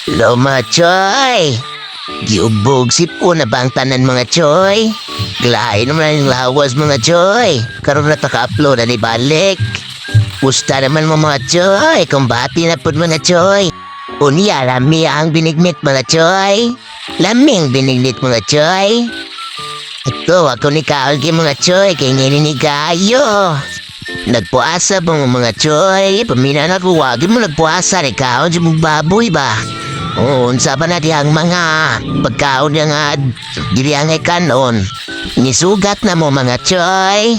Hello mga choy! Giubog si po na bang tanan mga choy? Glain naman ang lawas mga choy. Karoon na taka-upload na ni balik. Pusta naman mo mga choy kung bati na po mga choy. Unya lami ang binigmit mga choy. Laming binignit mga choy. Ito ako ni Kaolgi mga choy kay ngini kayo. Nagpuasa ba mga choy? Pamina na kuwagin mo nagpuasa ni Kaolgi mong baboy ba? Unsa pa na diyang mga pagkaon niya nga diyang kanon. Nisugat na mo mga choy.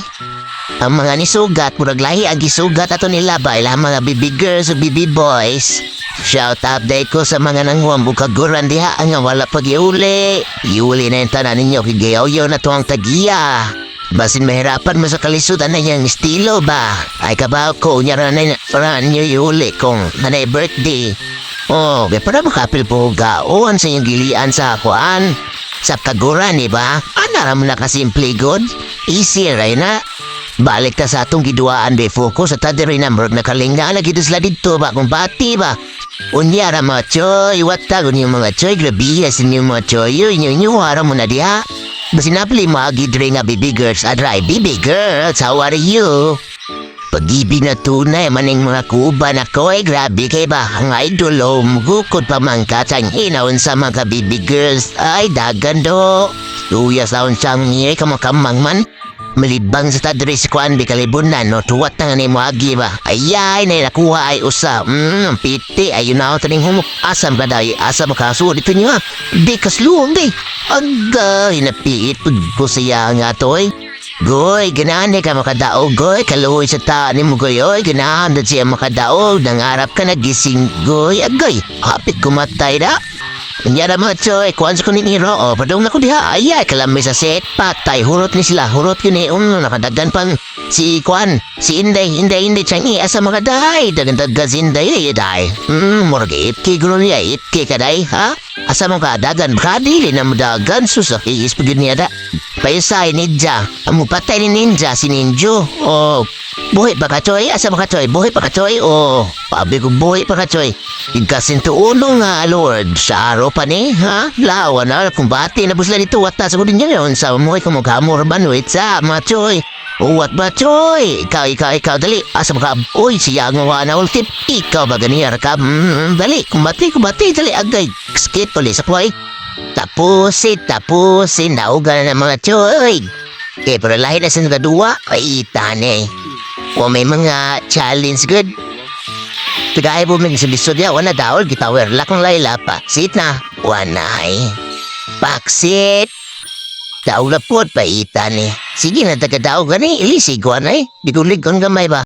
Ang mga nisugat, murag lahi ang gisugat ato nila ba ilang mga baby girls o baby boys. Shout out day ko sa mga nanghuang bukaguran diha nga wala pag-iuli. Iuli na yung tanan ninyo kigayaw na to ang tagiya. Basin mahirapan mo sa kalisudan na yung estilo ba? Ay kabaw ko, nyara na nyo iuli kung nanay birthday. Oh, kaya para makapil po gaon sa inyong gilian sa akuan. Sa kaguran, iba? Anara mo na kasimple good? Easy rin na. Balik ta sa atong giduaan de focus at tadi rin ang na kalinga na gitusla dito ba kung bati ba? Unyara mga choy, watagon yung mga choy, grabiyas yung mga choy, yun hara mo na diha. Basinapli mo agidre nga baby girls, adray baby girls, how are you? Pag-ibig na tunay maning mga kuban ako ay grabe kay ba ang idolo mugukod pa man katang hinaon sa mga baby girls ay dagan do. Tuya sa unsang niya kamakamang man. Malibang sa tadres ko ang bikalibunan no tuwat na nga ni mo agi ba. Ayay na nakuha ay usa. Piti ayun na ako taning humok. Asam ba dahi asam makasuot ito niya. Di kasluong di. Agay napiit ko siya nga toy. Goy, ganahan ka makadaog, goy, kaluhoy sa taan mo, goy, oy, ganahan na siya makadaog, nangarap ka na gising, goy, agay, hapit kumatay na. Kunyara mga choy, kuwan sa kuning hero, o, padong na ko diha, ayay, kalamay sa set, patay, hurot ni sila, hurot yun eh, nakadagan pang, si Kwan, si Inday, siyang asa mga day, dagan si Inday, day, morga, itki, gulo niya, itki ka day, ha? Asa mo ka, dagan, brakadili na mo dagan, susakis, pagod niya da. Paisay, ninja, ang patay ni ninja, si ninjo, oh, buhay pa ka, choy, asa mo ka, choy, buhay pa ka, choy, oh, pabi ko buhay pa ka, choy, igkasinto uno nga, Lord, sa araw pa ni, ha? Lawa na, kung bati, nabusla dito, watas ko din yun, sa muhay ko magkamor, banuit sa, mga choy, uwat ba, choy? Ikaw, dali. Asa mo ka? Uy, siya ang na ultip. Ikaw ba ganiyar ka? Dali. Kumati, dali. Agay. Skit ulit sa puway. Tapusin. Nauga na ng mga choy. Eh, pero lahi na sa nagaduwa. Ay, itane. O may mga challenge good. Tagay po may lisod ya. Wana daol. Gitawer. Lakang layla pa. Sit na. Wanay. Paksit. Daw na po at paitan eh. Sige na taga-daw gani, ilisig ko na eh. Bigulig kong gamay ba?